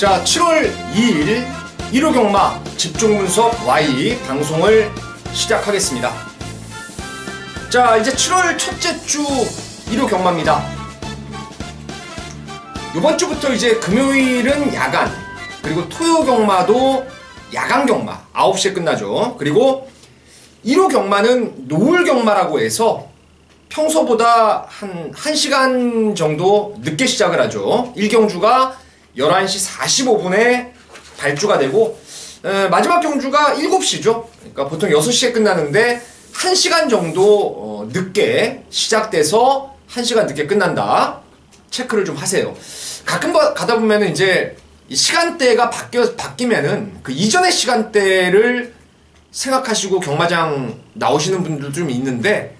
자, 7월 2일 1호 경마 집중 분석 Y 방송을 시작하겠습니다. 자, 이제 7월 첫째 주 1호 경마입니다. 이번 주부터 이제 금요일은 야간, 그리고 토요 경마도 야간 경마 9시에 끝나죠. 그리고 1호 경마는 노을 경마라고 해서 평소보다 한 1시간 정도 늦게 시작을 하죠. 1경주가 11시 45분에 발주가 되고 마지막 경주가 7시죠. 그러니까 보통 6시에 끝나는데 1시간 정도 늦게 시작돼서 1시간 늦게 끝난다. 체크를 좀 하세요. 가끔 가다 보면은 이제 이 시간대가 바뀌면은 그 이전의 시간대를 생각하시고 경마장 나오시는 분들 좀 있는데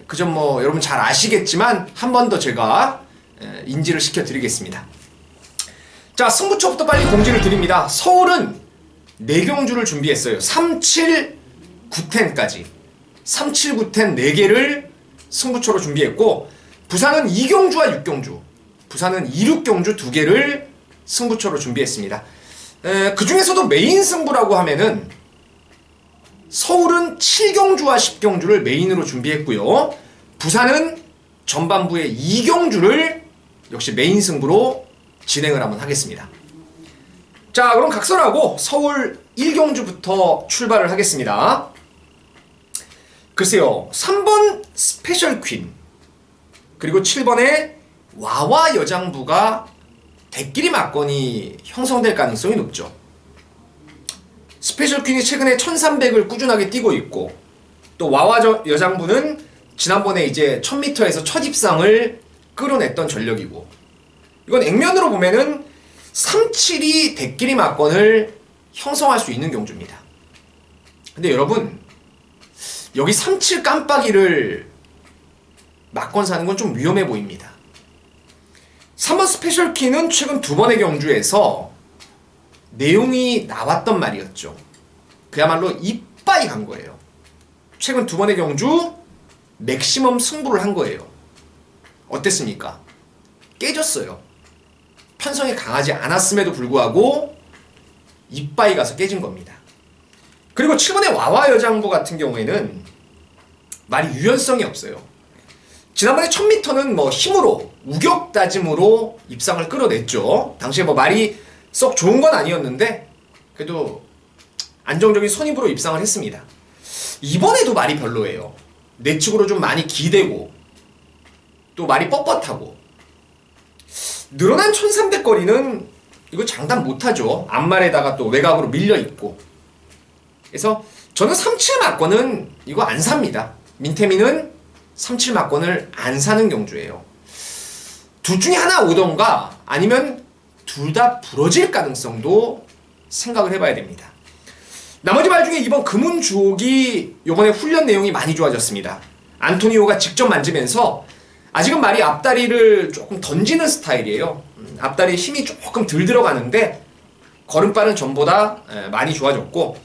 그 점 뭐 여러분 잘 아시겠지만 한 번 더 제가 인지를 시켜드리겠습니다. 자, 승부처부터 빨리 공지를 드립니다. 서울은 4경주를 준비했어요. 3, 7, 9텐까지 3, 7, 9텐 4개를 승부처로 준비했고, 부산은 2경주와 6경주, 부산은 2, 6경주 2개를 승부처로 준비했습니다. 그 중에서도 메인 승부라고 하면은 서울은 7경주와 10경주를 메인으로 준비했고요. 부산은 전반부에 2경주를 역시 메인 승부로 진행을 한번 하겠습니다. 자, 그럼 각설하고 서울 1경주부터 출발을 하겠습니다. 글쎄요, 3번 스페셜 퀸, 그리고 7번에 와와 여장부가 대끼리 막건이 형성될 가능성이 높죠. 스페셜 퀸이 최근에 1300을 꾸준하게 뛰고 있고, 또 와와 여장부는 지난번에 이제 1000m에서 첫 입상을 끌어냈던 전력이고, 이건 액면으로 보면은 3-7이 대끼리 막건을 형성할 수 있는 경주입니다. 근데 여러분, 여기 3-7 깜빡이를 막건 사는 건 좀 위험해 보입니다. 3번 스페셜 키는 최근 2번의 경주에서 내용이 나왔던 말이었죠. 그야말로 이빠이 간 거예요. 최근 2번의 경주 맥시멈 승부를 한 거예요. 어땠습니까? 깨졌어요. 편성이 강하지 않았음에도 불구하고 이빠이 가서 깨진 겁니다. 그리고 7번의 와와 여장부 같은 경우에는 말이 유연성이 없어요. 지난번에 1000m는 뭐 힘으로, 우격다짐으로 입상을 끌어냈죠. 당시에 뭐 말이 썩 좋은 건 아니었는데 그래도 안정적인 선입으로 입상을 했습니다. 이번에도 말이 별로예요. 내측으로 좀 많이 기대고 또 말이 뻣뻣하고, 늘어난 1300 거리는 이거 장담 못하죠. 앞말에다가 또 외곽으로 밀려있고. 그래서 저는 3-7 막건은 이거 안 삽니다. 민태민은 3-7 막건을 안 사는 경주예요. 둘 중에 하나 오던가 아니면 둘 다 부러질 가능성도 생각을 해봐야 됩니다. 나머지 말 중에 이번 금운주옥이 이번에 훈련 내용이 많이 좋아졌습니다. 안토니오가 직접 만지면서 아직은 말이 앞다리를 조금 던지는 스타일이에요. 앞다리에 힘이 조금 덜 들어가는데 걸음발은 전보다 많이 좋아졌고,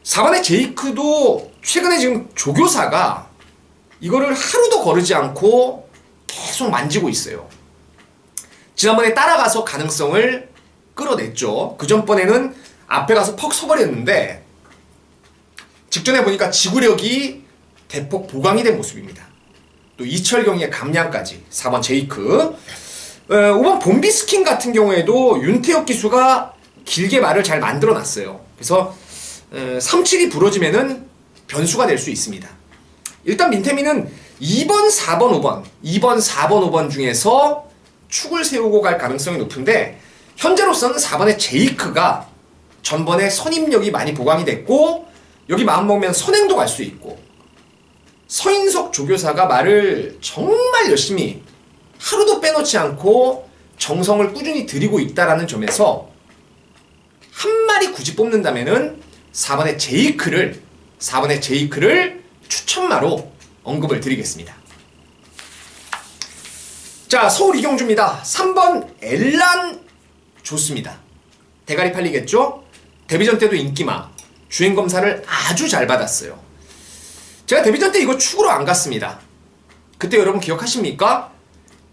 4번의 제이크도 최근에 지금 조교사가 이거를 하루도 거르지 않고 계속 만지고 있어요. 지난번에 따라가서 가능성을 끌어냈죠. 그 전번에는 앞에 가서 퍽 서버렸는데 직전에 보니까 지구력이 대폭 보강이 된 모습입니다. 또 이철경의 감량까지. 4번 제이크. 5번 봄비스킨 같은 경우에도 윤태혁 기수가 길게 말을 잘 만들어놨어요. 그래서 3-7이 부러지면은 변수가 될 수 있습니다. 일단 민태민은 2번, 4번, 5번 2번, 4번, 5번 중에서 축을 세우고 갈 가능성이 높은데, 현재로서는 4번의 제이크가 전번에 선임력이 많이 보강이 됐고, 여기 마음먹으면 선행도 갈 수 있고, 서인석 조교사가 말을 정말 열심히 하루도 빼놓지 않고 정성을 꾸준히 들이고 있다라는 점에서 한 마리 굳이 뽑는다면은 4번의 제이크를 추천마로 언급을 드리겠습니다. 자, 서울 이경주입니다. 3번 엘란 좋습니다. 대가리 팔리겠죠? 데뷔전 때도 인기마, 주행검사를 아주 잘 받았어요. 제가 데뷔전 때 이거 축으로 안 갔습니다. 그때 여러분 기억하십니까?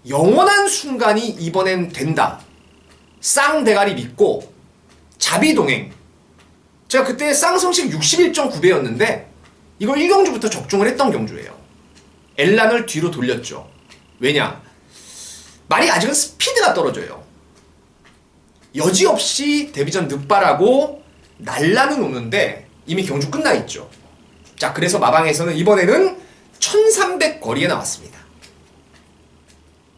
영원한 순간이 이번엔 된다. 쌍대가리 믿고 자비동행. 제가 그때 쌍성식 61.9배였는데 이걸 1경주부터 적중을 했던 경주예요. 엘란을 뒤로 돌렸죠. 왜냐? 말이 아직은 스피드가 떨어져요. 여지없이 데뷔전 늑발하고 날라는 오는데 이미 경주 끝나 있죠. 자, 그래서 마방에서는 이번에는 1300 거리에 나왔습니다.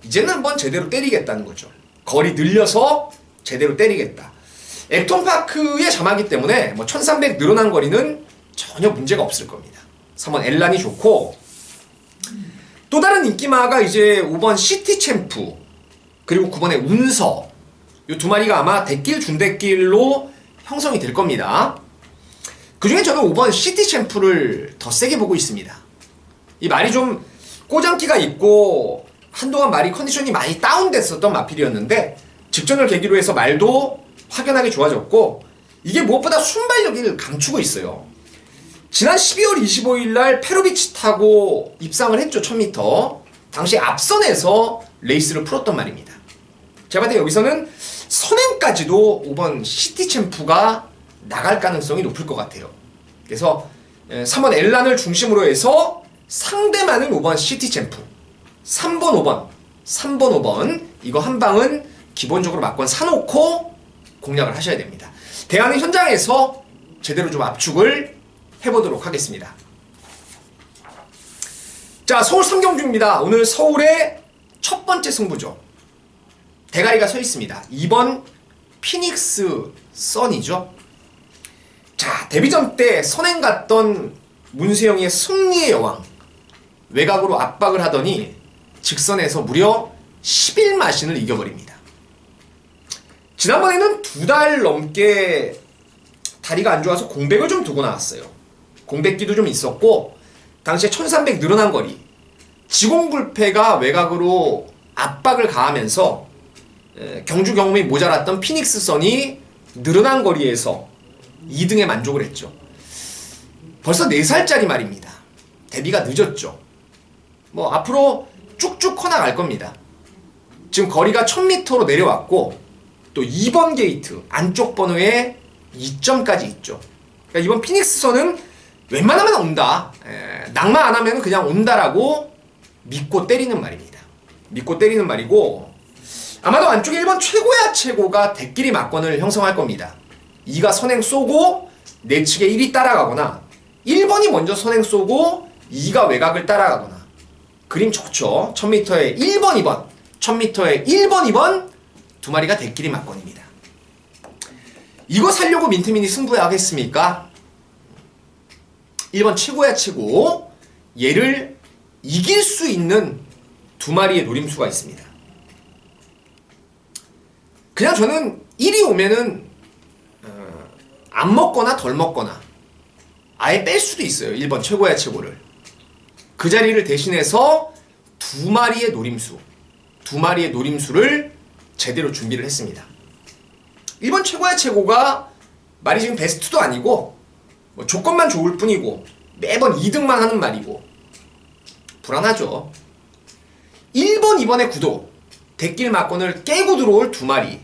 이제는 한번 제대로 때리겠다는 거죠. 거리 늘려서 제대로 때리겠다. 액톤파크의 점화기 때문에 뭐 1300 늘어난 거리는 전혀 문제가 없을 겁니다. 3번 엘란이 좋고, 또 다른 인기마가 이제 5번 시티챔프 그리고 9번의 운서, 이 두 마리가 아마 대길 준대길로 형성이 될 겁니다. 그 중에 저는 5번 시티챔프를 더 세게 보고 있습니다. 이 말이 좀 꼬장기가 있고 한동안 말이 컨디션이 많이 다운됐었던 마필이었는데 직전을 계기로 해서 말도 확연하게 좋아졌고, 이게 무엇보다 순발력을 감추고 있어요. 지난 12월 25일 날 페로비치 타고 입상을 했죠. 1000m. 당시 앞선에서 레이스를 풀었던 말입니다. 제가 봤을 때 여기서는 선행까지도 5번 시티챔프가 나갈 가능성이 높을 것 같아요. 그래서 3번 엘란을 중심으로 해서 상대만은 5번 시티챔프, 3번 5번 이거 한 방은 기본적으로 막권 사놓고 공략을 하셔야 됩니다. 대안은 현장에서 제대로 좀 압축을 해보도록 하겠습니다. 자, 서울 3경주입니다. 오늘 서울의 첫 번째 승부죠. 대가리가 서 있습니다. 2번 피닉스 선이죠. 자, 데뷔전 때 선행 갔던 문세영의 승리의 여왕, 외곽으로 압박을 하더니 직선에서 무려 11마신을 이겨버립니다. 지난번에는 2달 넘게 다리가 안 좋아서 공백을 좀 두고 나왔어요. 공백기도 좀 있었고, 당시에 1300 늘어난 거리, 지공불패가 외곽으로 압박을 가하면서 경주 경험이 모자랐던 피닉스 선이 늘어난 거리에서 2등에 만족을 했죠. 벌써 4살짜리 말입니다. 데뷔가 늦었죠. 뭐 앞으로 쭉쭉 커나갈 겁니다. 지금 거리가 1000m로 내려왔고, 또 2번 게이트 안쪽 번호에 2점까지 있죠. 그러니까 이번 피닉스 선은 웬만하면 온다, 낭만 안 하면 그냥 온다라고 믿고 때리는 말입니다. 믿고 때리는 말이고, 아마도 안쪽에 1번 최고야 최고가 대끼리 막권을 형성할 겁니다. 2가 선행 쏘고 내측에 1이 따라가거나, 1번이 먼저 선행 쏘고 2가 외곽을 따라가거나. 그림 좋죠. 1000m에 1번 2번, 1000m에 1번 2번 두 마리가 대끼리 막권입니다. 이거 살려고 민트민이 승부에 하겠습니까? 1번 최고야 최고, 얘를 이길 수 있는 두 마리의 노림수가 있습니다. 그냥 저는 1이 오면은 안 먹거나 덜 먹거나 아예 뺄 수도 있어요. 1번 최고야 최고를. 그 자리를 대신해서 두 마리의 노림수를 제대로 준비를 했습니다. 1번 최고야 최고가 말이 지금 베스트도 아니고 뭐 조건만 좋을 뿐이고 매번 2등만 하는 말이고 불안하죠. 1번 2번의 구도, 대길 막권을 깨고 들어올 두 마리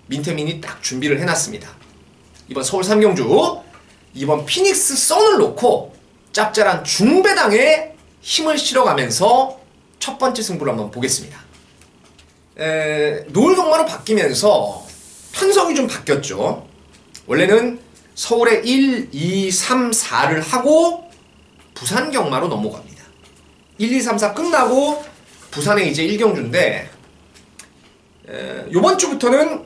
민태민이 딱 준비를 해놨습니다. 이번 서울 3경주 2번 피닉스 선을 놓고 짭짤한 중배당에 힘을 실어가면서 첫 번째 승부를 한번 보겠습니다. 노을 경마로 바뀌면서 편성이 좀 바뀌었죠. 원래는 서울에 1, 2, 3, 4를 하고 부산 경마로 넘어갑니다. 1, 2, 3, 4 끝나고 부산에 이제 1경주인데, 요번 주부터는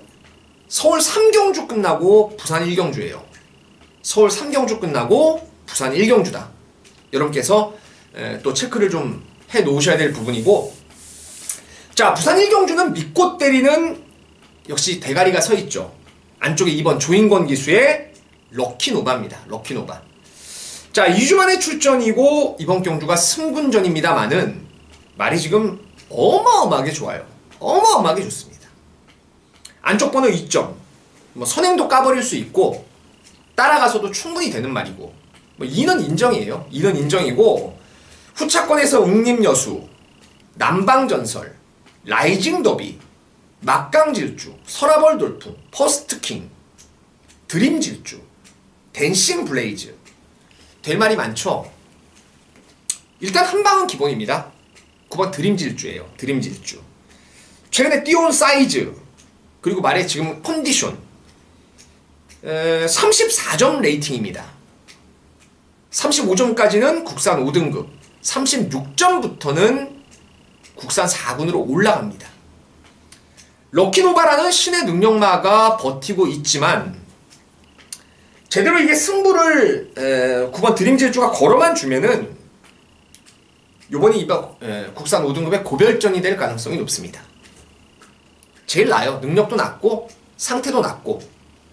서울 3경주 끝나고 부산 1경주예요. 서울 3경주 끝나고 부산 1경주다. 여러분께서 또 체크를 좀 해 놓으셔야 될 부분이고, 자, 부산 1경주는 믿고 때리는 역시 대가리가 서 있죠. 안쪽에 2번 조인권 기수의 럭키노바입니다. 럭키노바. 자, 2주 만에 출전이고 이번 경주가 승군전입니다만은 말이 지금 어마어마하게 좋아요. 어마어마하게 좋습니다. 안쪽 번호 2점. 뭐 선행도 까버릴 수 있고 따라가서도 충분히 되는 말이고, 뭐 2는 인정이에요. 2는 인정이고, 후차권에서 웅림여수, 남방전설, 라이징 더비, 막강질주, 서라벌 돌풍, 퍼스트킹, 드림질주, 댄싱 블레이즈. 될 말이 많죠? 일단 한방은 기본입니다. 9번 드림질주예요. 드림질주. 최근에 띄워온 사이즈, 그리고 말해 지금 컨디션, 34점 레이팅입니다. 35점까지는 국산 5등급, 36점부터는 국산 4군으로 올라갑니다. 럭키노바라는 신의 능력마가 버티고 있지만 제대로 이게 승부를 9번 드림질주가 걸어만 주면은 요번이 이번 국산 5등급의 고별전이 될 가능성이 높습니다. 제일 나아요. 능력도 낮고 상태도 낮고.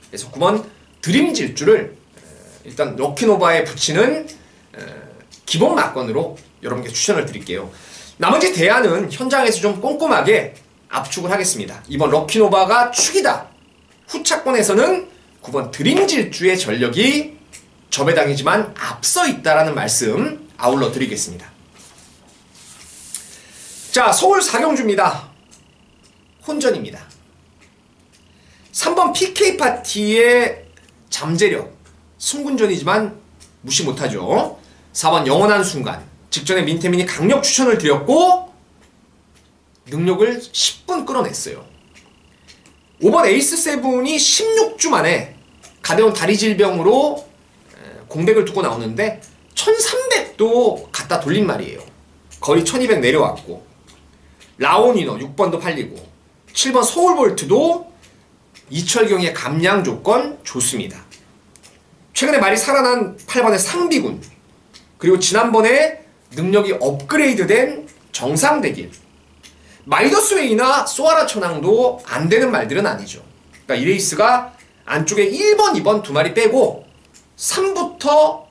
그래서 9번 드림질주를 일단 럭키노바에 붙이는 기본 막건으로 여러분께 추천을 드릴게요. 나머지 대안은 현장에서 좀 꼼꼼하게 압축을 하겠습니다. 이번 럭키노바가 축이다. 후차권에서는 9번 드림질주의 전력이 저배당이지만 앞서 있다라는 말씀 아울러 드리겠습니다. 자, 서울 4경주입니다. 혼전입니다. 3번 PK파티의 잠재력, 승군전이지만 무시 못하죠. 4번 영원한 순간, 직전에 민태민이 강력 추천을 드렸고 능력을 10분 끌어냈어요. 5번 에이스7이 16주 만에 가벼운 다리 질병으로 공백을 두고 나오는데 1300도 갖다 돌린 말이에요. 거의 1200 내려왔고, 라온이너 6번도 팔리고, 7번 서울볼트도 이철경의 감량 조건 좋습니다. 최근에 말이 살아난 8번의 상비군, 그리고 지난번에 능력이 업그레이드된 정상대길, 마이더스웨이나 소아라 천왕도 안 되는 말들은 아니죠. 그러니까 이 레이스가 안쪽에 1번, 2번 두 마리 빼고 3부터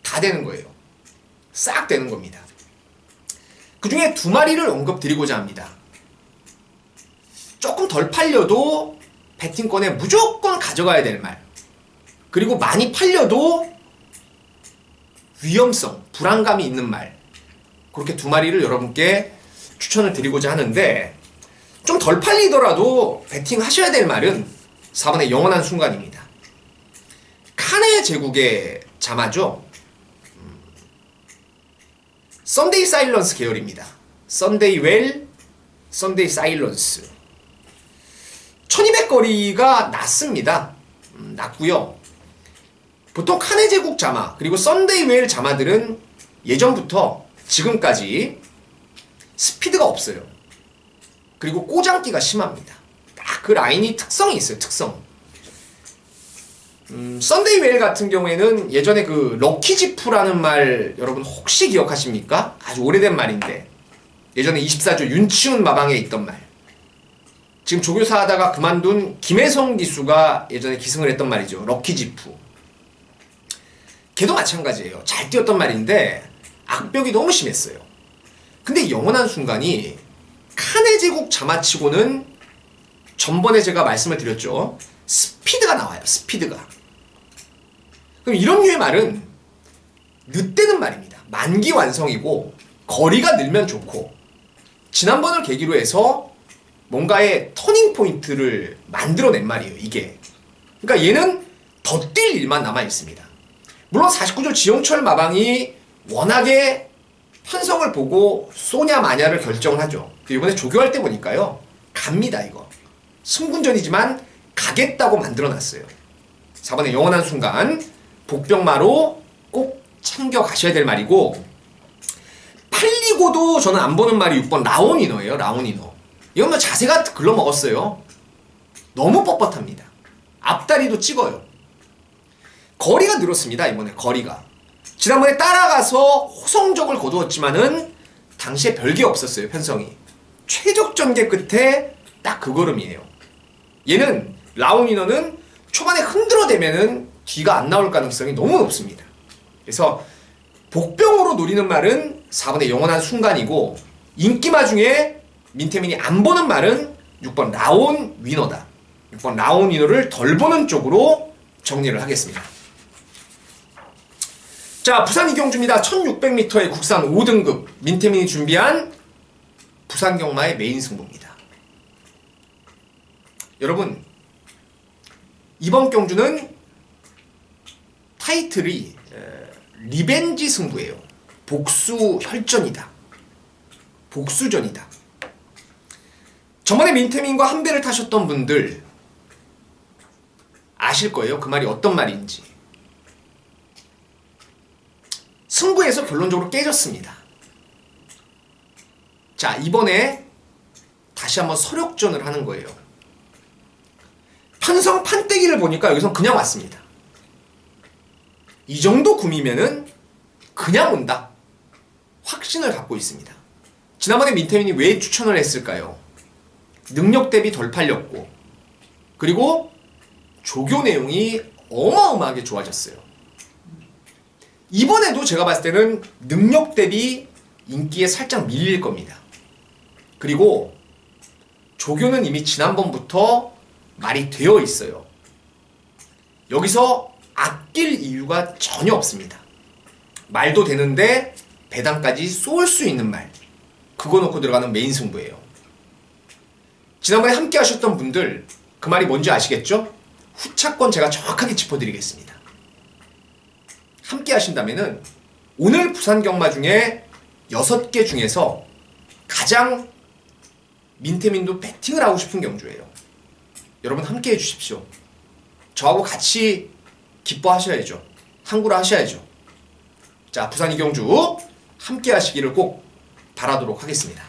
다 되는 거예요. 싹 되는 겁니다. 그 중에 두 마리를 언급드리고자 합니다. 조금 덜 팔려도 배팅권에 무조건 가져가야 될 말, 그리고 많이 팔려도 위험성, 불안감이 있는 말, 그렇게 두 마리를 여러분께 추천을 드리고자 하는데, 좀 덜 팔리더라도 배팅 하셔야 될 말은 4번의 영원한 순간입니다. 칸의 제국의 자마죠. 썬데이 사일런스 계열입니다. 썬데이 웰, 썬데이 사일런스. 1200거리가 낮습니다. 낮고요. 보통 칸의 제국 자마, 그리고 썬데이 웰 자마들은 예전부터 지금까지 스피드가 없어요. 그리고 꼬장기가 심합니다. 딱 그 라인이 특성이 있어요. 특성. 썬데이 웰 같은 경우에는 예전에 그 럭키지프라는 말 여러분 혹시 기억하십니까? 아주 오래된 말인데, 예전에 24조 윤치훈 마방에 있던 말. 지금 조교사 하다가 그만둔 김혜성 기수가 예전에 기승을 했던 말이죠. 럭키지프. 걔도 마찬가지예요. 잘 뛰었던 말인데 악벽이 너무 심했어요. 근데 영원한 순간이 칸의 제국 자마치고는 전번에 제가 말씀을 드렸죠. 스피드가 나와요. 스피드가. 그럼 이런 류의 말은 늦대는 말입니다. 만기 완성이고 거리가 늘면 좋고, 지난번을 계기로 해서 뭔가의 터닝 포인트를 만들어낸 말이에요. 이게. 그러니까 얘는 더 뛸 일만 남아 있습니다. 물론 49조 지용철 마방이 워낙에 편성을 보고 쏘냐 마냐를 결정을 하죠. 이번에 조교할 때 보니까요, 갑니다. 이거 승군전이지만 가겠다고 만들어놨어요. 4번의 영원한 순간, 복병마로 꼭 챙겨 가셔야 될 말이고, 팔리고도 저는 안 보는 말이 6번 라온이너예요. 라온이너. 이건 뭐 자세가 글러먹었어요. 너무 뻣뻣합니다. 앞다리도 찍어요. 거리가 늘었습니다. 이번에 거리가. 지난번에 따라가서 호성적을 거두었지만은 당시에 별게 없었어요. 편성이. 최적 전개 끝에 딱 그 걸음이에요. 얘는 라온이너는 초반에 흔들어대면은 뒤가 안 나올 가능성이 너무 높습니다. 그래서 복병으로 노리는 말은 4번의 영원한 순간이고, 인기마 중에 민태민이 안 보는 말은 6번 라온 위너다. 6번 라온 위너를 덜 보는 쪽으로 정리를 하겠습니다. 자, 부산 이경주입니다. 1600m의 국산 5등급 민태민이 준비한 부산 경마의 메인 승부입니다. 여러분, 이번 경주는 타이틀이 리벤지 승부예요. 복수 혈전이다. 복수전이다. 저번에 민태민과 한 배를 타셨던 분들 아실 거예요. 그 말이 어떤 말인지. 승부에서 결론적으로 깨졌습니다. 자, 이번에 다시 한번 서력전을 하는 거예요. 편성 판때기를 보니까 여기서 그냥 왔습니다. 이 정도 구미면은 그냥 온다. 확신을 갖고 있습니다. 지난번에 민태민이 왜 추천을 했을까요? 능력 대비 덜 팔렸고, 그리고 조교 내용이 어마어마하게 좋아졌어요. 이번에도 제가 봤을 때는 능력 대비 인기에 살짝 밀릴 겁니다. 그리고 조교는 이미 지난번부터 말이 되어 있어요. 여기서 아낄 이유가 전혀 없습니다. 말도 되는데 배당까지 쏠 수 있는 말. 그거 놓고 들어가는 메인 승부예요. 지난번에 함께 하셨던 분들 그 말이 뭔지 아시겠죠? 후차권 제가 정확하게 짚어드리겠습니다. 함께 하신다면은 오늘 부산 경마 중에 6개 중에서 가장 민태민도 배팅을 하고 싶은 경주예요. 여러분 함께 해주십시오. 저하고 같이 기뻐하셔야죠. 항구를 하셔야죠. 자, 부산 이경주 함께 하시기를 꼭 바라도록 하겠습니다.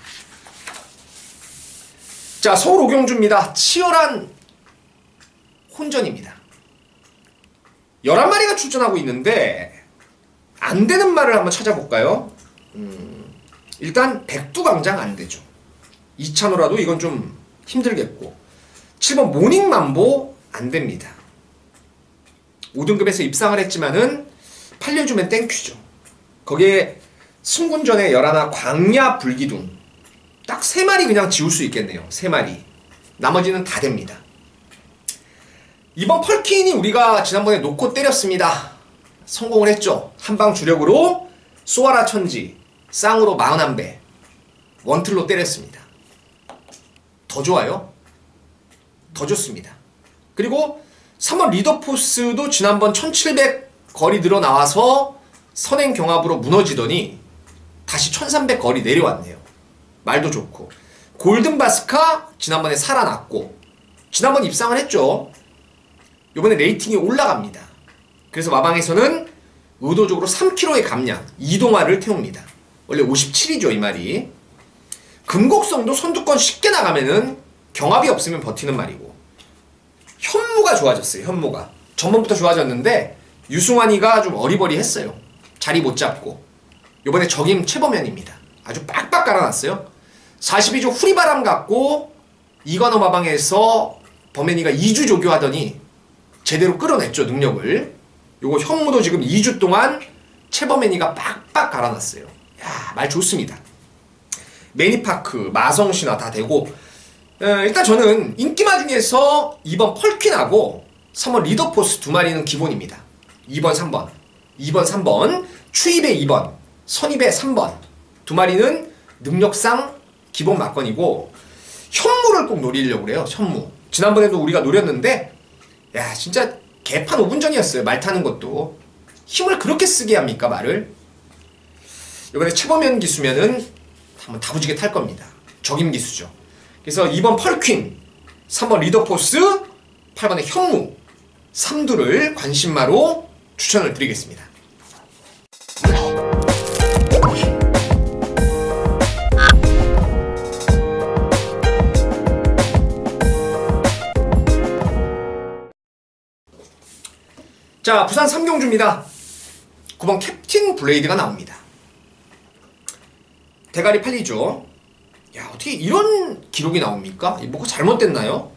자, 서울 오경주입니다. 치열한 혼전입니다. 11마리가 출전하고 있는데 안 되는 말을 한번 찾아볼까요? 일단 백두광장 안 되죠. 2차노라도 이건 좀 힘들겠고, 7번 모닝맘보 안 됩니다. 5등급에서 입상을 했지만은 팔려주면 땡큐죠. 거기에 승군전에 11 광야 불기둥 딱 3마리 그냥 지울 수 있겠네요. 3마리. 나머지는 다 됩니다. 이번 펄킨이 우리가 지난번에 놓고 때렸습니다. 성공을 했죠. 한방 주력으로 소아라 천지 쌍으로 41배 원틀로 때렸습니다. 더 좋아요. 더 좋습니다. 그리고 3번 리더포스도 지난번 1700 거리 들어 나와서 선행 경합으로 무너지더니 다시 1300 거리 내려왔네요. 말도 좋고. 골든바스카 지난번에 살아났고, 지난번 입상을 했죠. 이번에 레이팅이 올라갑니다. 그래서 마방에서는 의도적으로 3kg의 감량, 이동화를 태웁니다. 원래 57이죠, 이 말이. 금곡성도 선두권 쉽게 나가면은 경합이 없으면 버티는 말이고, 현무가 좋아졌어요. 현무가 전번부터 좋아졌는데 유승환이가 좀 어리버리했어요. 자리 못 잡고. 이번에 적임 최범현입니다. 아주 빡빡 깔아놨어요. 42조 후리바람 갖고 이관호 마방에서 범현이가 2주 조교하더니 제대로 끌어냈죠, 능력을. 요거 현무도 지금 2주 동안 최범현이가 빡빡 갈아놨어요. 야, 말 좋습니다. 매니파크, 마성신화 다 되고, 일단 저는 인기마 중에서 2번 펄킨하고 3번 리더포스 2마리는 기본입니다. 2번, 3번. 2번, 3번. 추입의 2번. 선입의 3번. 2마리는 능력상 기본 막건이고, 현무를 꼭 노리려고 그래요. 현무. 지난번에도 우리가 노렸는데, 야, 진짜 개판 5분 전이었어요. 말 타는 것도. 힘을 그렇게 쓰게 합니까, 말을? 이번에 최범현 기수면은 한번 다부지게 탈 겁니다. 적임 기수죠. 그래서 2번 펄퀸, 3번 리더포스, 8번의 현무, 3두를 관심마로 추천을 드리겠습니다. 자, 부산 3경주입니다. 9번 캡틴 블레이드가 나옵니다. 대가리 팔리죠. 야, 어떻게 이런 기록이 나옵니까? 뭐가 잘못됐나요?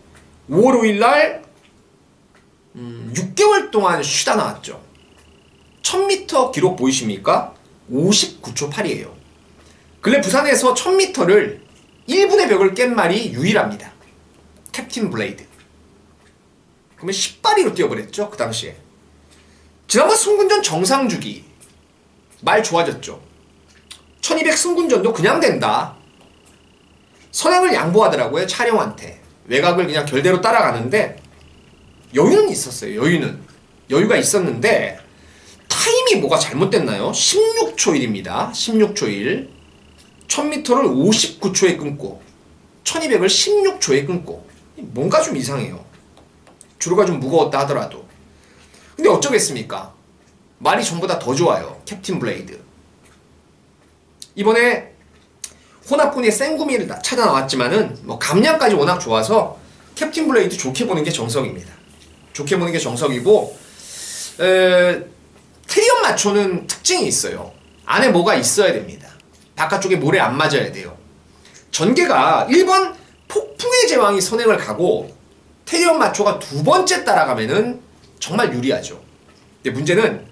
5월 5일날 6개월 동안 쉬다 나왔죠. 1000m 기록 보이십니까? 59초 8이에요. 근래 부산에서 1000m를 1분의 벽을 깬 말이 유일합니다. 캡틴 블레이드. 그러면 10발이로 뛰어버렸죠, 그 당시에. 지난번 승군전 정상주기 말 좋아졌죠. 1200 승군전도 그냥 된다. 선행을 양보하더라고요, 촬영한테. 외곽을 그냥 결대로 따라가는데 여유는 있었어요. 여유가 있었는데 타임이 뭐가 잘못됐나요? 16초 1입니다. 16초 1. 1000m를 59초에 끊고 1200을 16초에 끊고 뭔가 좀 이상해요. 주로가 좀 무거웠다 하더라도. 근데 어쩌겠습니까? 말이 전보다 더 좋아요. 캡틴 블레이드. 이번에 혼합군의 생구미를 찾아 나왔지만은 뭐 감량까지 워낙 좋아서 캡틴 블레이드 좋게 보는 게 정석입니다. 좋게 보는 게 정석이고 트리엄 마초는 특징이 있어요. 안에 뭐가 있어야 됩니다. 바깥쪽에 모래 안 맞아야 돼요. 전개가 1번 폭풍의 제왕이 선행을 가고 테리엄 마초가 두 번째 따라가면은 정말 유리하죠. 근데 문제는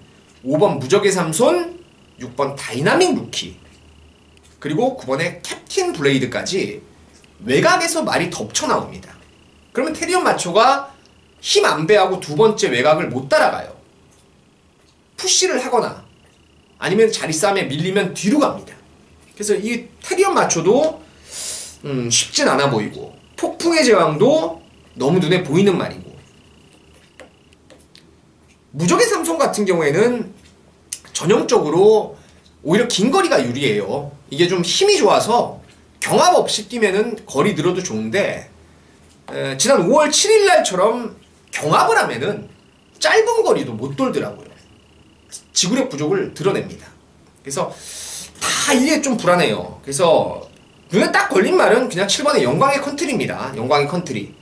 5번 무적의 삼손, 6번 다이나믹 루키, 그리고 9번의 캡틴 블레이드까지 외곽에서 말이 덮쳐 나옵니다. 그러면 테리엄 마초가 힘 안배하고 두 번째 외곽을 못 따라가요. 푸시를 하거나 아니면 자리 싸움에 밀리면 뒤로 갑니다. 그래서 이 테리엄 마초도 쉽진 않아 보이고 폭풍의 제왕도 너무 눈에 보이는 말이고 무적의 삼손 같은 경우에는 전형적으로 오히려 긴 거리가 유리해요. 이게 좀 힘이 좋아서 경합 없이 뛰면은 거리 늘어도 좋은데 지난 5월 7일 날처럼 경합을 하면은 짧은 거리도 못 돌더라고요. 지구력 부족을 드러냅니다. 그래서 다 이게 좀 불안해요. 그래서 눈에 딱 걸린 말은 그냥 7번의 영광의 컨트리입니다. 영광의 컨트리.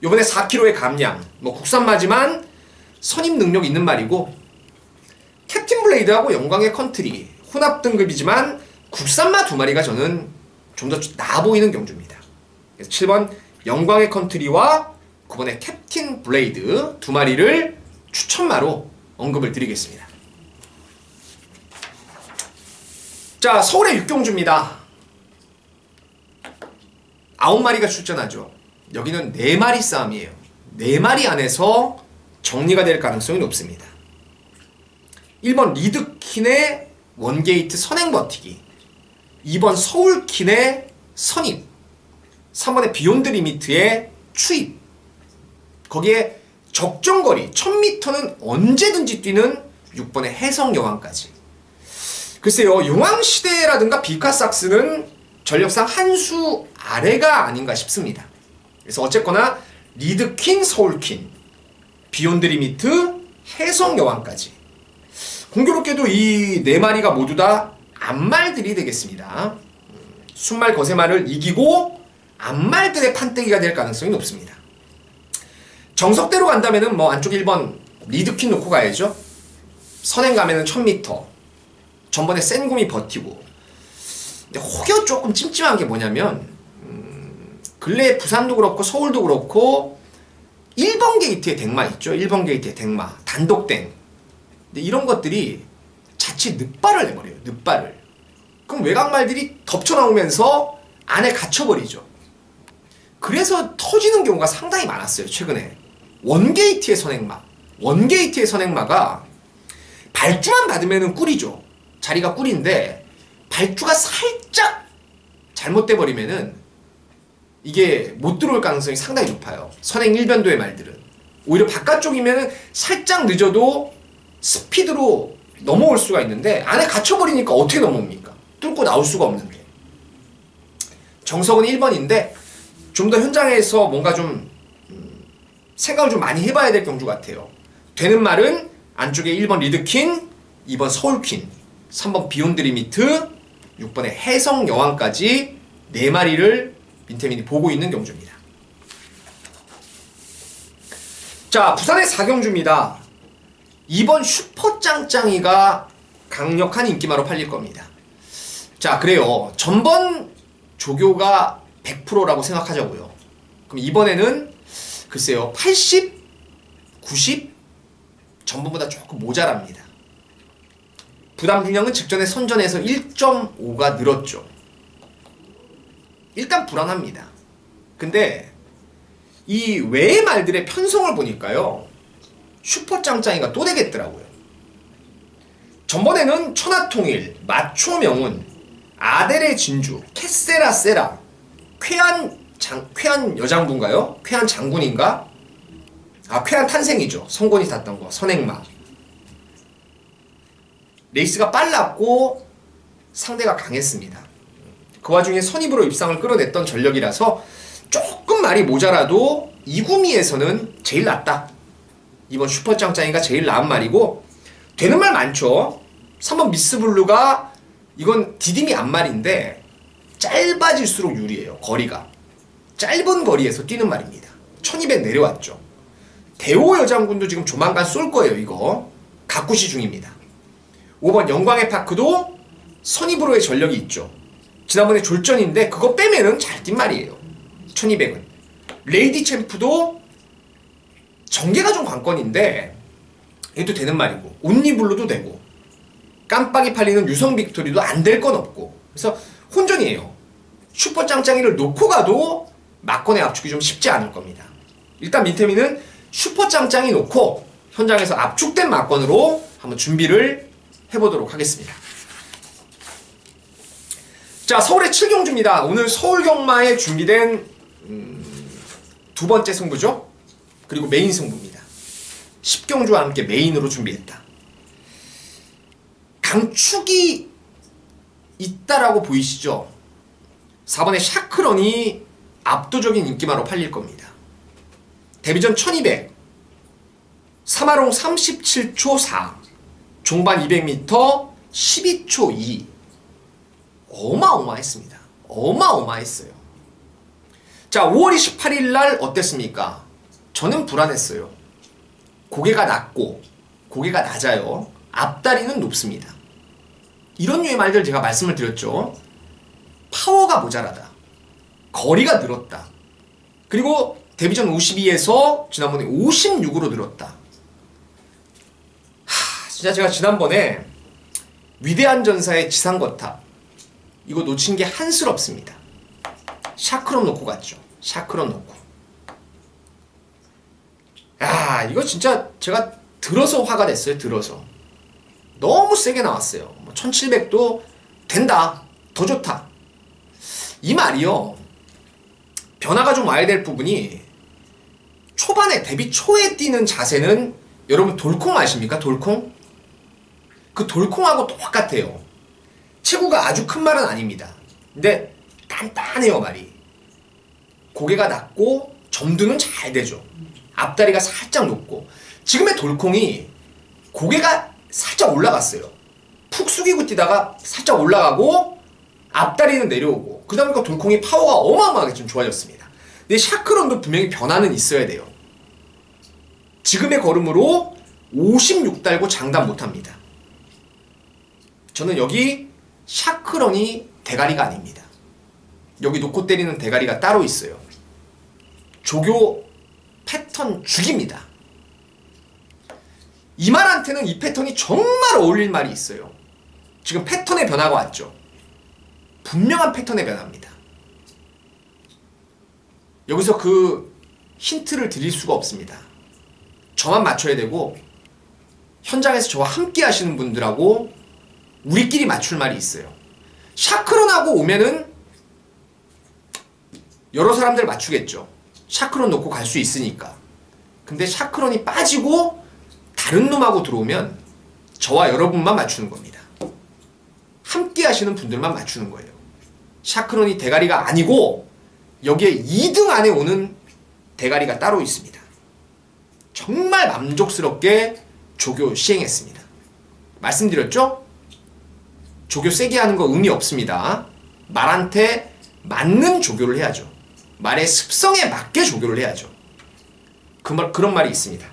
요번에 4kg의 감량, 뭐 국산마지만 선임 능력 있는 말이고 캡틴 블레이드하고 영광의 컨트리 혼합 등급이지만 국산마 두 마리가 저는 좀 더 나아 보이는 경주입니다. 그래서 7번 영광의 컨트리와 9번의 캡틴 블레이드 두 마리를 추천마로 언급을 드리겠습니다. 자, 서울의 6경주입니다. 9마리가 출전하죠. 여기는 4마리 싸움이에요. 4마리 안에서 정리가 될 가능성이 높습니다. 1번 리드킨의 원게이트 선행 버티기, 2번 서울킨의 선입, 3번의 비욘드 리미트의 추입, 거기에 적정거리 1000m는 언제든지 뛰는 6번의 해성여왕까지. 글쎄요, 용왕시대라든가 비카삭스는 전력상 한 수 아래가 아닌가 싶습니다. 그래서 어쨌거나 리드킨, 서울킨, 비욘드 리미트, 해성여왕까지 공교롭게도 이 4마리가 모두 다 암말들이 되겠습니다. 순말 거세말을 이기고 암말들의 판때기가 될 가능성이 높습니다. 정석대로 간다면은 뭐 안쪽 1번 리드킨 놓고 가야죠. 선행 가면은 1000m. 전번에 센곰이 버티고. 근데 혹여 조금 찜찜한 게 뭐냐면 근래 부산도 그렇고 서울도 그렇고 1번 게이트에 댕마 있죠. 1번 게이트에 댕마. 단독댕. 근데 이런 것들이 자칫 늑발을 내버려요. 늑발을. 그럼 외곽말들이 덮쳐 나오면서 안에 갇혀버리죠. 그래서 터지는 경우가 상당히 많았어요. 최근에. 원게이트의 선행마. 원게이트의 선행마가 발주만 받으면 꿀이죠. 자리가 꿀인데 발주가 살짝 잘못돼 버리면은 이게 못 들어올 가능성이 상당히 높아요. 선행 1변도의 말들은. 오히려 바깥쪽이면은 살짝 늦어도 스피드로 넘어올 수가 있는데 안에 갇혀버리니까 어떻게 넘어옵니까? 뚫고 나올 수가 없는데. 정석은 1번인데 좀 더 현장에서 뭔가 좀 생각을 좀 많이 해봐야 될 경주 같아요. 되는 말은 안쪽에 1번 리드킨, 2번 서울퀸, 3번 비욘드 리미트, 6번의 해성여왕까지 4마리를 민태민이 보고 있는 경주입니다. 자, 부산의 4경주입니다. 2번 슈퍼짱짱이가 강력한 인기마로 팔릴 겁니다. 자, 그래요. 전번 조교가 100%라고 생각하자고요. 그럼 이번에는 글쎄요, 80, 90? 전번보다 조금 모자랍니다. 부담균형은 직전에 선전에서 1.5가 늘었죠. 일단 불안합니다. 근데 이 외의 말들의 편성을 보니까요, 슈퍼짱짱이가 또 되겠더라고요. 전번에는 천하통일, 마초명운, 아델의 진주, 캐세라 세라, 쾌한 쾌한 여장부인가요? 쾌한 장군인가? 아, 쾌한 탄생이죠. 성곤이 탔던 거. 선행마. 레이스가 빨랐고 상대가 강했습니다. 그 와중에 선입으로 입상을 끌어냈던 전력이라서 조금 말이 모자라도 이구미에서는 제일 낫다. 이번 슈퍼짱짱이가 제일 나은 말이고, 되는 말 많죠. 3번 미스블루가 이건 디딤이 앞말인데 짧아질수록 유리해요. 거리가 짧은 거리에서 뛰는 말입니다. 1200 내려왔죠. 대호 여장군도 지금 조만간 쏠 거예요. 이거 각구시 중입니다. 5번 영광의 파크도 선입으로의 전력이 있죠. 지난번에 졸전인데 그거 빼면은 잘 뛴 말이에요. 1200은 레이디 챔프도 전개가 좀 관건인데 얘도 되는 말이고, 온리블루도 되고, 깜빡이 팔리는 유성 빅토리도 안 될 건 없고, 그래서 혼전이에요. 슈퍼 짱짱이를 놓고 가도 막권의 압축이 좀 쉽지 않을 겁니다. 일단 민태민은 슈퍼 짱짱이 놓고 현장에서 압축된 막권으로 한번 준비를 해보도록 하겠습니다. 자, 서울의 7경주입니다. 오늘 서울 경마에 준비된 두 번째 승부죠. 그리고 메인 승부입니다. 10경주와 함께 메인으로 준비했다. 강축이 있다라고 보이시죠? 4번의 샤크런이 압도적인 인기마로 팔릴 겁니다. 데뷔전 1200, 3하롱 37초 4, 종반 200m 12초 2. 어마어마했습니다. 어마어마했어요. 자, 5월 28일 날 어땠습니까? 저는 불안했어요. 고개가 낮고 고개가 낮아요. 앞다리는 높습니다. 이런 류의 말들 제가 말씀을 드렸죠. 파워가 모자라다. 거리가 늘었다. 그리고 데뷔전 52에서 지난번에 56으로 늘었다. 진짜 제가 지난번에 위대한 전사의 지상거탑 이거 놓친 게 한스럽습니다. 샤크론 놓고 갔죠. 샤크론 놓고. 야, 이거 진짜 제가 들어서 화가 됐어요. 들어서. 너무 세게 나왔어요. 1700도 된다. 더 좋다. 이 말이요. 변화가 좀 와야 될 부분이, 초반에 데뷔 초에 뛰는 자세는 여러분 돌콩 아십니까? 돌콩? 그 돌콩하고 똑같아요. 체구가 아주 큰 말은 아닙니다. 근데 단단해요, 말이. 고개가 낮고 점두는 잘 되죠. 앞다리가 살짝 높고. 지금의 돌콩이 고개가 살짝 올라갔어요. 푹 숙이고 뛰다가 살짝 올라가고 앞다리는 내려오고, 그 다음에 돌콩이 파워가 어마어마하게 좀 좋아졌습니다. 근데 샤크론도 분명히 변화는 있어야 돼요. 지금의 걸음으로 56 달고 장담 못합니다. 저는 여기 샤크론이 대가리가 아닙니다. 여기 놓고 때리는 대가리가 따로 있어요. 조교 패턴 죽입니다. 이 말한테는 이 패턴이 정말 어울릴 말이 있어요. 지금 패턴의 변화가 왔죠. 분명한 패턴의 변화입니다. 여기서 그 힌트를 드릴 수가 없습니다. 저만 맞춰야 되고, 현장에서 저와 함께 하시는 분들하고 우리끼리 맞출 말이 있어요. 샤크론하고 오면은 여러 사람들 맞추겠죠. 샤크론 놓고 갈 수 있으니까. 근데 샤크론이 빠지고 다른 놈하고 들어오면 저와 여러분만 맞추는 겁니다. 함께 하시는 분들만 맞추는 거예요. 샤크론이 대가리가 아니고 여기에 2등 안에 오는 대가리가 따로 있습니다. 정말 만족스럽게 조교 시행했습니다. 말씀드렸죠? 조교 세게 하는 거 의미 없습니다. 말한테 맞는 조교를 해야죠. 말의 습성에 맞게 조교를 해야죠. 그런 말이 있습니다.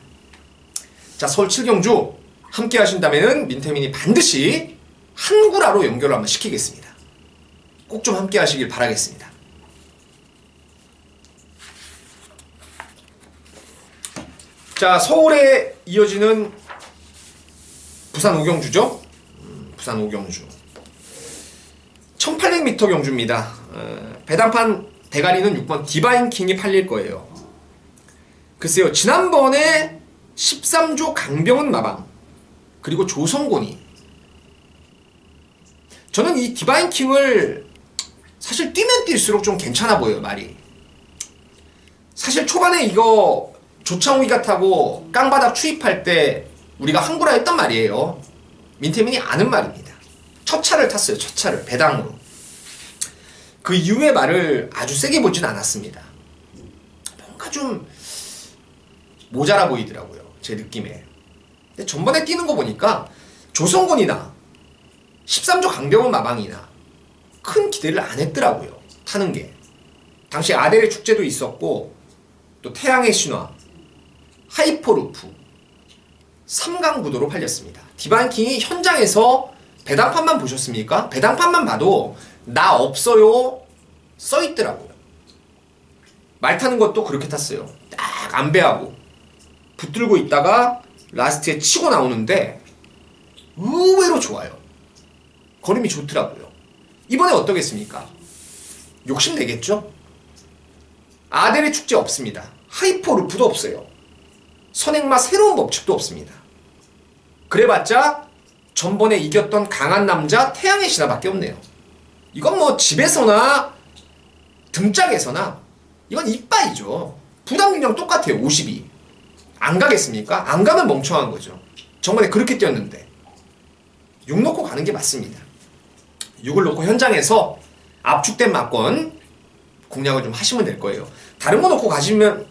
자, 서울 7경주 함께 하신다면은 민태민이 반드시 한구라로 연결을 한번 시키겠습니다. 꼭 좀 함께 하시길 바라겠습니다. 자, 서울에 이어지는 부산 5경주죠. 부산 5경주 1800m 경주입니다. 배당판 대가리는 6번 디바인킹이 팔릴 거예요. 글쎄요, 지난번에 13조 강병은 마방, 그리고 조성곤이, 저는 이 디바인킹을 사실 뛰면 뛸수록 좀 괜찮아 보여요, 말이. 사실 초반에 이거 조창욱이가 타고 깡바닥 추입할 때 우리가 항구라 했단 말이에요. 민태민이 아는 말입니다. 첫 차를 탔어요. 첫 차를 배당으로. 그 이후에 말을 아주 세게 보진 않았습니다. 뭔가 좀 모자라 보이더라고요. 제 느낌에. 근데 전번에 뛰는 거 보니까 조성곤이나 13조 강병원 마방이나 큰 기대를 안 했더라고요. 타는 게. 당시 아델의 축제도 있었고 또 태양의 신화, 하이퍼루프, 3강 구도로 팔렸습니다. 디바인킹이 현장에서 배당판만 보셨습니까? 배당판만 봐도 나 없어요 써있더라고요. 말 타는 것도 그렇게 탔어요. 딱 안배하고 붙들고 있다가 라스트에 치고 나오는데 의외로 좋아요. 걸음이 좋더라고요. 이번에 어떠겠습니까? 욕심내겠죠? 아델의 축제 없습니다. 하이퍼루프도 없어요. 선행마 새로운 법칙도 없습니다. 그래봤자 전번에 이겼던 강한 남자 태양의 신화밖에 없네요. 이건 뭐 집에서나 등짝에서나 이건 이빠이죠. 부담균형 똑같아요. 52. 안 가겠습니까? 안 가면 멍청한 거죠. 전번에 그렇게 뛰었는데 6 놓고 가는 게 맞습니다. 6을 놓고 현장에서 압축된 막권 공략을 좀 하시면 될 거예요. 다른 거 놓고 가시면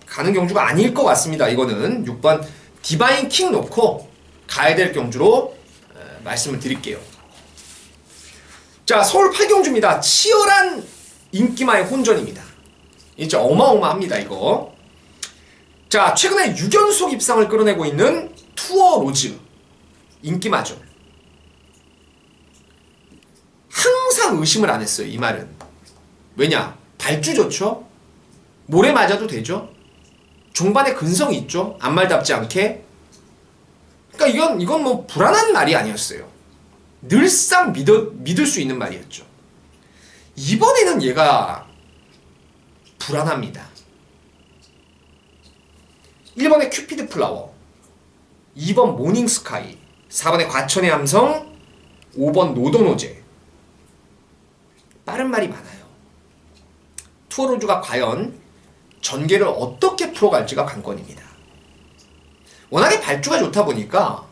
가는 경주가 아닐 것 같습니다. 이거는 6번 디바인 킹 놓고 가야 될 경주로 말씀을 드릴게요. 자, 서울 8경주입니다. 치열한 인기마의 혼전입니다. 진짜 어마어마합니다, 이거. 자, 최근에 6연속 입상을 끌어내고 있는 투어 로즈 인기마죠. 항상 의심을 안 했어요, 이 말은. 왜냐? 발주 좋죠? 모래 맞아도 되죠? 종반에 근성이 있죠? 앞말답지 않게. 그러니까 이건 뭐 불안한 말이 아니었어요. 늘상 믿을 수 있는 말이었죠. 이번에는 얘가 불안합니다. 1번에 큐피드 플라워, 2번 모닝 스카이, 4번에 과천의 함성, 5번 노도노제. 빠른 말이 많아요. 투어로즈가 과연 전개를 어떻게 풀어갈지가 관건입니다. 워낙에 발주가 좋다 보니까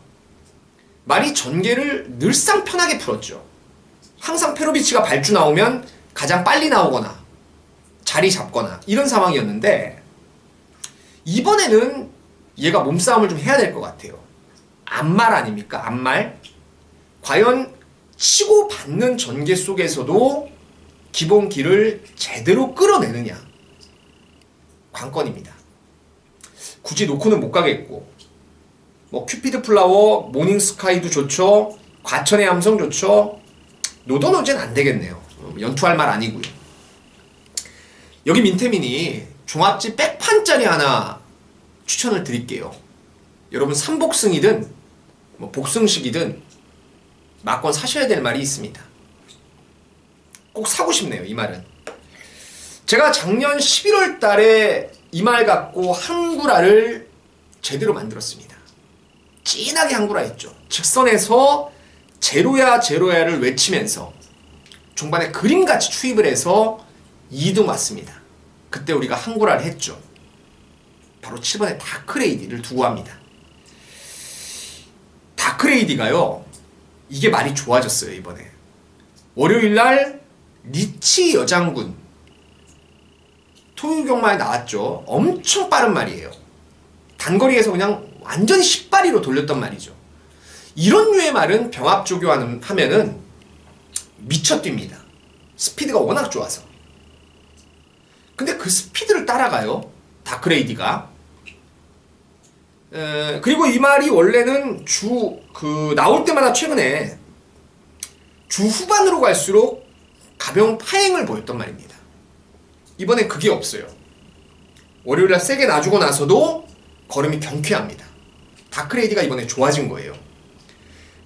말이 전개를 늘상 편하게 풀었죠. 항상 페로비치가 발주 나오면 가장 빨리 나오거나 자리 잡거나 이런 상황이었는데 이번에는 얘가 몸싸움을 좀 해야 될 것 같아요. 앞말 아닙니까? 앞말. 과연 치고 받는 전개 속에서도 기본 길을 제대로 끌어내느냐. 관건입니다. 굳이 놓고는 못 가겠고 뭐 큐피드 플라워, 모닝 스카이도 좋죠. 과천의 함성 좋죠. 노도노제는 안 되겠네요. 연투할 말 아니고요. 여기 민태민이 종합지 백판짜리 하나 추천을 드릴게요. 여러분 삼복승이든 뭐 복승식이든 막권 사셔야 될 말이 있습니다. 꼭 사고 싶네요, 이 말은. 제가 작년 11월 달에 이 말 갖고 항구라를 제대로 만들었습니다. 진하게 항구라 했죠. 직선에서 제로야 제로야를 외치면서 종반에 그림같이 추입을 해서 2등 왔습니다. 그때 우리가 항구라를 했죠. 바로 7번의 다크레이디를 두고 합니다. 다크레이디가요, 이게 말이 좋아졌어요, 이번에. 월요일날 리치 여장군 토요경마에 나왔죠. 엄청 빠른 말이에요. 단거리에서 그냥 완전히 10바리로 돌렸던 말이죠. 이런 류의 말은 병합조교하면은 미쳐 뜁니다. 스피드가 워낙 좋아서. 근데 그 스피드를 따라가요, 다크레이디가. 그리고 이 말이 원래는 나올 때마다 최근에 주 후반으로 갈수록 가벼운 파행을 보였던 말입니다. 이번엔 그게 없어요. 월요일날 세게 놔주고 나서도 걸음이 경쾌합니다. 다크레이디가 이번에 좋아진 거예요.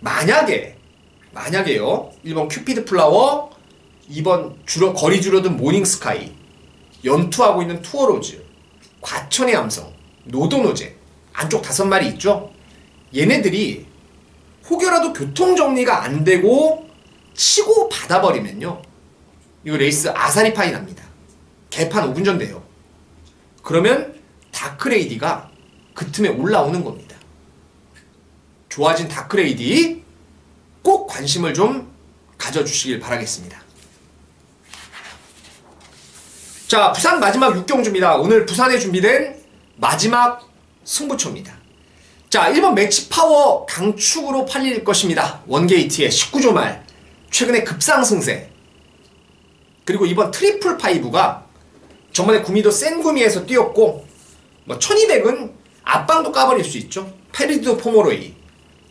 만약에요, 1번 큐피드 플라워, 2번 거리 줄어든 모닝 스카이, 연투하고 있는 투어로즈, 과천의 함성, 노도노제, 안쪽 5마리 있죠? 얘네들이 혹여라도 교통정리가 안 되고 치고 받아버리면요, 이거 레이스 아사리 파이 납니다. 개판 5분 전 돼요. 그러면 다크레이디가 그 틈에 올라오는 겁니다. 좋아진 다크레이디 꼭 관심을 좀 가져주시길 바라겠습니다. 자, 부산 마지막 6경주입니다. 오늘 부산에 준비된 마지막 승부처입니다. 자, 1번 매치파워 강축으로 팔릴 것입니다. 원게이트의 19조 말 최근에 급상승세. 그리고 이번 트리플 파이브가 저번에 구미도 센 구미에서 뛰었고, 뭐 1200은 앞방도 까버릴 수 있죠. 페리도 포모로이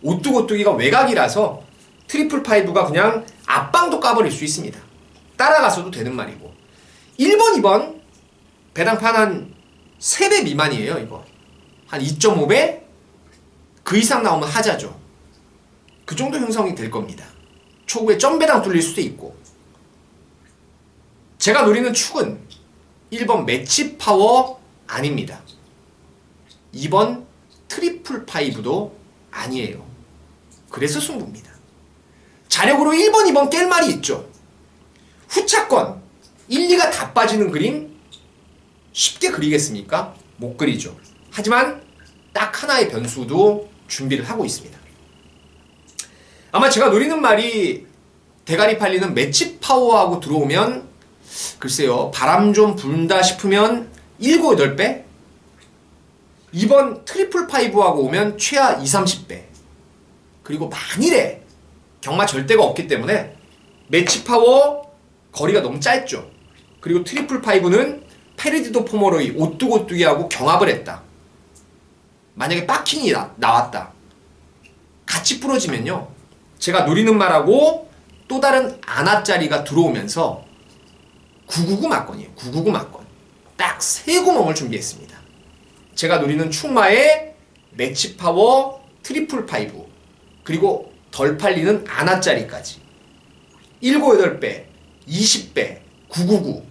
오뚜고뚜기가 외곽이라서 트리플 파이브가 그냥 앞방도 까버릴 수 있습니다. 따라가서도 되는 말이고, 1번 2번 배당판 한 3배 미만이에요. 이거 한 2.5배 그 이상 나오면 하자죠. 그 정도 형성이 될 겁니다. 초구에 점배당 뚫릴 수도 있고. 제가 노리는 축은 1번 매치 파워 아닙니다. 2번 트리플 파이브도 아니에요. 그래서 승부입니다. 자력으로 1번 2번 깰 말이 있죠. 후차권 1, 2가 다 빠지는 그림 쉽게 그리겠습니까? 못 그리죠. 하지만 딱 하나의 변수도 준비를 하고 있습니다. 아마 제가 노리는 말이 대가리 팔리는 매치 파워하고 들어오면 글쎄요, 바람 좀 분다 싶으면 7, 8배? 2번 트리플 파이브하고 오면 최하 2, 30배. 그리고 만일에 경마 절대가 없기 때문에 매치 파워 거리가 너무 짧죠. 그리고 트리플 파이브는 페르디도 포모로이 오뚜고뚜기하고 경합을 했다. 만약에 빠킹이 나왔다. 같이 부러지면요, 제가 노리는 말하고 또 다른 안압자리가 들어오면서 999 맞건이에요. 999 맞건. 딱 3구멍을 준비했습니다. 제가 노리는 축마의 매치파워 트리플 파이브, 그리고 덜 팔리는 안압자리까지 7, 8배, 20배, 999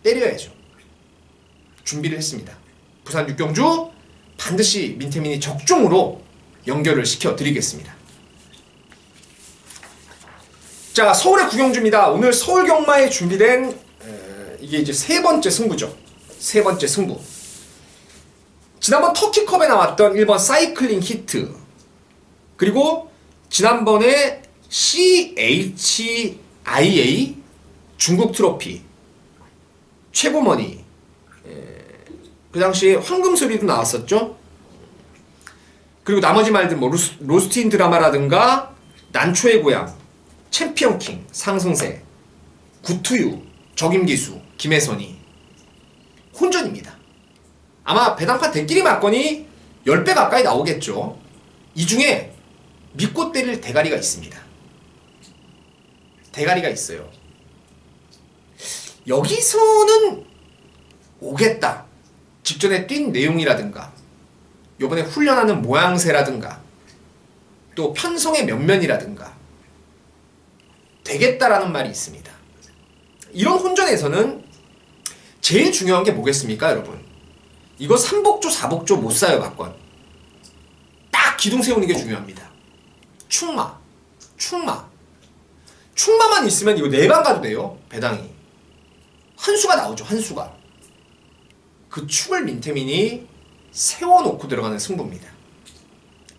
때려야죠. 준비를 했습니다. 부산 6경주 반드시 민태민이 적중으로 연결을 시켜드리겠습니다. 자, 서울의 9경주입니다. 오늘 서울 경마에 준비된 이게 이제 세 번째 승부죠. 세 번째 승부. 지난번 터키컵에 나왔던 1번 사이클링 히트, 그리고 지난번에 CHIA 중국 트로피 최고머니, 그 당시에 황금소리도 나왔었죠. 그리고 나머지 말들 뭐 로스트인 드라마라든가 난초의 고향, 챔피언킹, 상승세, 구투유, 적임기수, 김혜선이 혼전입니다. 아마 배당판 대끼리 맞건이 10배 가까이 나오겠죠. 이 중에 믿고 때릴 대가리가 있습니다. 대가리가 있어요. 여기서는 오겠다. 직전에 뛴 내용이라든가 요번에 훈련하는 모양새라든가 또 편성의 면면이라든가 되겠다라는 말이 있습니다. 이런 혼전에서는 제일 중요한 게 뭐겠습니까, 여러분? 이거 3복조, 4복조 못 사요, 막건. 딱 기둥 세우는 게 중요합니다. 축마만 있으면 이거 4방 가도 돼요, 배당이. 한 수가 나오죠, 한 수가. 그 축을 민태민이 세워놓고 들어가는 승부입니다.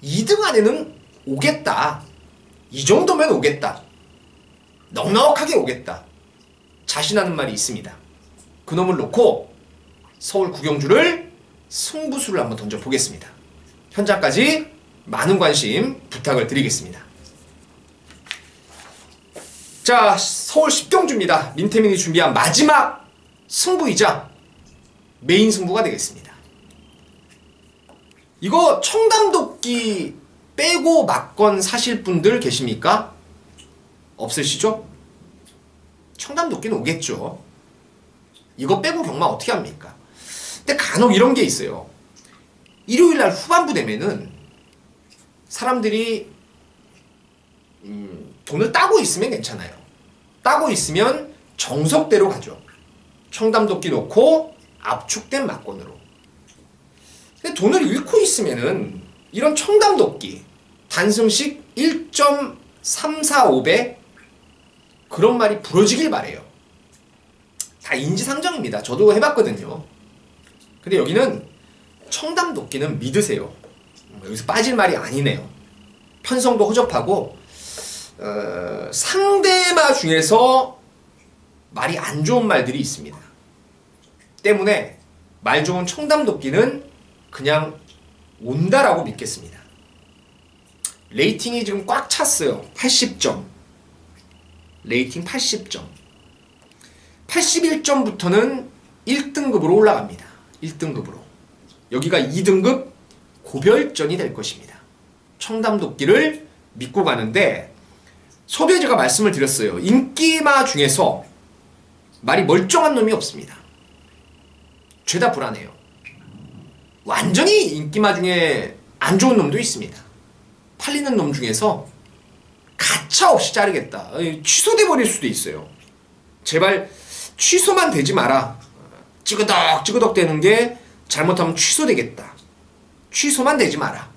2등 안에는 오겠다. 이 정도면 오겠다. 넉넉하게 오겠다. 자신하는 말이 있습니다. 그놈을 놓고 서울 9경주를 승부수를 한번 던져보겠습니다. 현장까지 많은 관심 부탁을 드리겠습니다. 자, 서울 10경주입니다. 민태민이 준비한 마지막 승부이자 메인 승부가 되겠습니다. 이거 청담도끼 빼고 막건 사실 분들 계십니까? 없으시죠? 청담도끼는 오겠죠. 이거 빼고 경마 어떻게 합니까? 근데 간혹 이런 게 있어요. 일요일날 후반부 되면은 사람들이 돈을 따고 있으면 괜찮아요. 따고 있으면 정석대로 가죠. 청담도끼 놓고 압축된 막건으로. 근데 돈을 잃고 있으면은 이런 청담도끼 단승식 1.345배 그런 말이 부러지길 바래요. 다 인지상정입니다. 저도 해봤거든요. 근데 여기는 청담도끼는 믿으세요. 여기서 빠질 말이 아니네요. 편성도 허접하고 상대마 중에서 말이 안 좋은 말들이 있습니다. 때문에 말 좋은 청담도끼는 그냥 온다라고 믿겠습니다. 레이팅이 지금 꽉 찼어요. 80점. 레이팅 80점. 81점부터는 1등급으로 올라갑니다. 1등급으로. 여기가 2등급 고별전이 될 것입니다. 청담도끼를 믿고 가는데 서두에 제가 말씀을 드렸어요. 인기마 중에서 말이 멀쩡한 놈이 없습니다. 죄다 불안해요. 완전히 인기마 중에 안 좋은 놈도 있습니다. 팔리는 놈 중에서 가차없이 자르겠다. 취소돼 버릴 수도 있어요. 제발 취소만 되지 마라. 찌그덕 되는 게 잘못하면 취소되겠다. 취소만 되지 마라.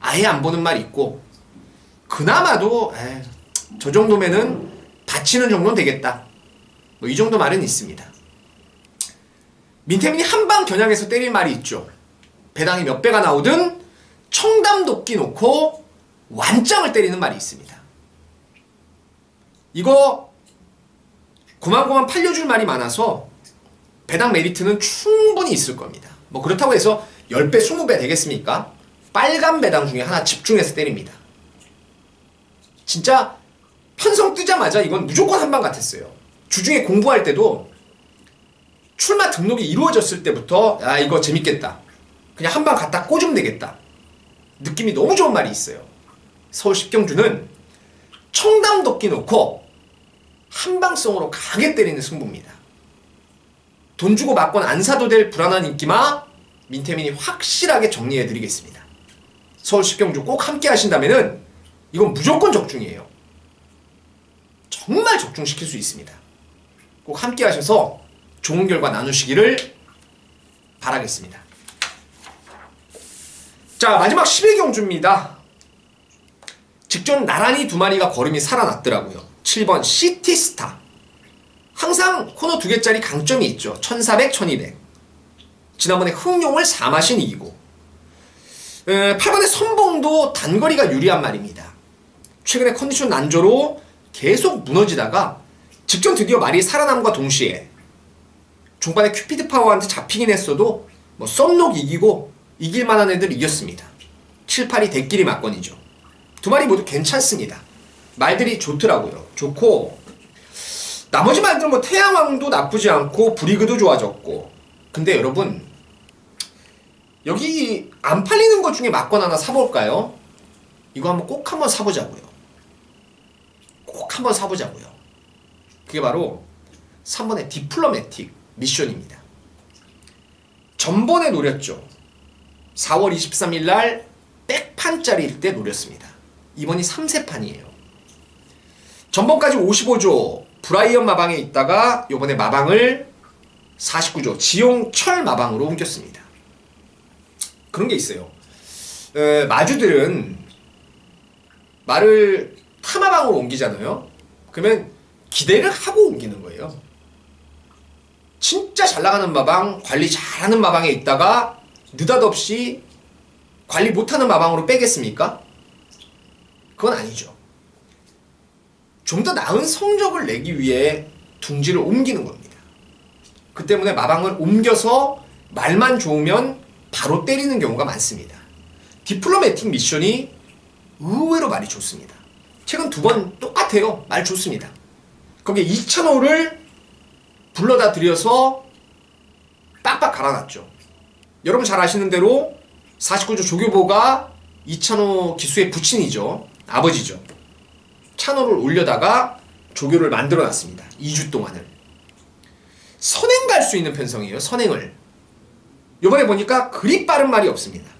아예 안 보는 말 있고 그나마도 저 정도면은 다치는 정도는 되겠다. 뭐 이 정도 말은 있습니다. 민태민이 한방 겨냥해서 때릴 말이 있죠. 배당이 몇 배가 나오든 청담도끼 놓고 완짱을 때리는 말이 있습니다. 이거 고만고만 팔려줄 말이 많아서 배당 메리트는 충분히 있을 겁니다. 뭐 그렇다고 해서 10배, 20배 되겠습니까? 빨간 배당 중에 하나 집중해서 때립니다. 진짜 편성 뜨자마자 이건 무조건 한방 같았어요. 주중에 공부할 때도 출마 등록이 이루어졌을 때부터 야 이거 재밌겠다. 그냥 한방 갖다 꽂으면 되겠다. 느낌이 너무 좋은 말이 있어요. 서울 십경주는 청담도끼 놓고 한방성으로 강하게 때리는 승부입니다. 돈 주고 맞건 안 사도 될 불안한 인기마 민태민이 확실하게 정리해드리겠습니다. 서울 십경주 꼭 함께 하신다면은 이건 무조건 적중이에요. 정말 적중시킬 수 있습니다. 꼭 함께 하셔서 좋은 결과 나누시기를 바라겠습니다. 자, 마지막 11경주입니다. 직전 나란히 두 마리가 걸음이 살아났더라고요. 7번 시티스타. 항상 코너 2개짜리 강점이 있죠. 1400, 1200. 지난번에 흥룡을 4마신 이기고 8번의 선봉도 단거리가 유리한 말입니다. 최근에 컨디션 난조로 계속 무너지다가 직전 드디어 말이 살아남과 동시에 중반에 큐피드 파워한테 잡히긴 했어도 뭐 썸록 이기고 이길만한 애들 이겼습니다. 7, 8이 대끼리 맞건이죠. 두 마리 모두 괜찮습니다. 말들이 좋더라고요. 좋고 나머지 말들은 뭐 태양왕도 나쁘지 않고 브리그도 좋아졌고 근데 여러분 여기 안 팔리는 것 중에 막건 하나 사볼까요? 이거 한번 꼭 한번 사보자고요. 꼭 한번 사보자고요. 그게 바로 3번의 디플로매틱 미션입니다. 전번에 노렸죠. 4월 23일 날 백판짜리일 때 노렸습니다. 이번이 3세판이에요. 전번까지 55조 브라이언 마방에 있다가 요번에 마방을 49조 지용철 마방으로 옮겼습니다. 그런 게 있어요. 마주들은 말을 타마방으로 옮기잖아요. 그러면 기대를 하고 옮기는 거예요. 진짜 잘 나가는 마방, 관리 잘하는 마방에 있다가 느닷없이 관리 못하는 마방으로 빼겠습니까? 그건 아니죠. 좀 더 나은 성적을 내기 위해 둥지를 옮기는 겁니다. 그 때문에 마방을 옮겨서 말만 좋으면 바로 때리는 경우가 많습니다. 디플로매틱 미션이 의외로 말이 좋습니다. 최근 2번 똑같아요. 말 좋습니다. 거기에 2,000호를 불러다 들여서 빡빡 갈아놨죠. 여러분 잘 아시는 대로 49조 조교보가 2,000호 기수의 부친이죠. 아버지죠. 1,000호를 올려다가 조교를 만들어놨습니다. 2주 동안을. 선행 갈 수 있는 편성이에요. 선행을. 요번에 보니까 그리 빠른 말이 없습니다.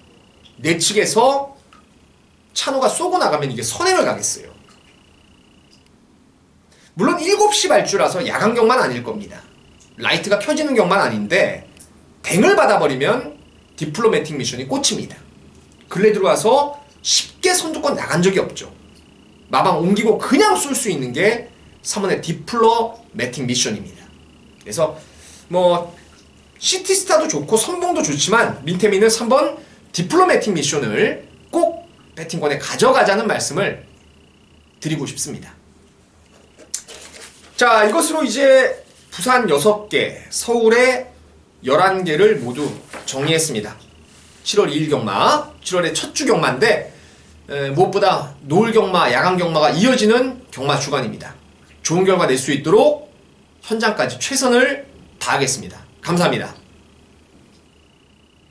내측에서 1,005가 쏘고 나가면 이게 선행을 가겠어요. 물론 7시 발주라서 야간경만 아닐 겁니다. 라이트가 켜지는 경만 아닌데 댕을 받아버리면 디플로매틱 미션이 꽂힙니다. 근래 들어와서 쉽게 선두권 나간 적이 없죠. 마방 옮기고 그냥 쏠 수 있는 게 3번의 디플로매틱 미션입니다. 그래서 뭐 시티스타도 좋고 선봉도 좋지만 민태민은 3번 디플로매틱 미션을 꼭 배팅권에 가져가자는 말씀을 드리고 싶습니다. 자, 이것으로 이제 부산 6개, 서울의 11개를 모두 정리했습니다. 7월 2일 경마, 7월의 첫 주 경마인데 무엇보다 노을 경마, 야간 경마가 이어지는 경마 주간입니다. 좋은 결과 낼 수 있도록 현장까지 최선을 다하겠습니다. 감사합니다.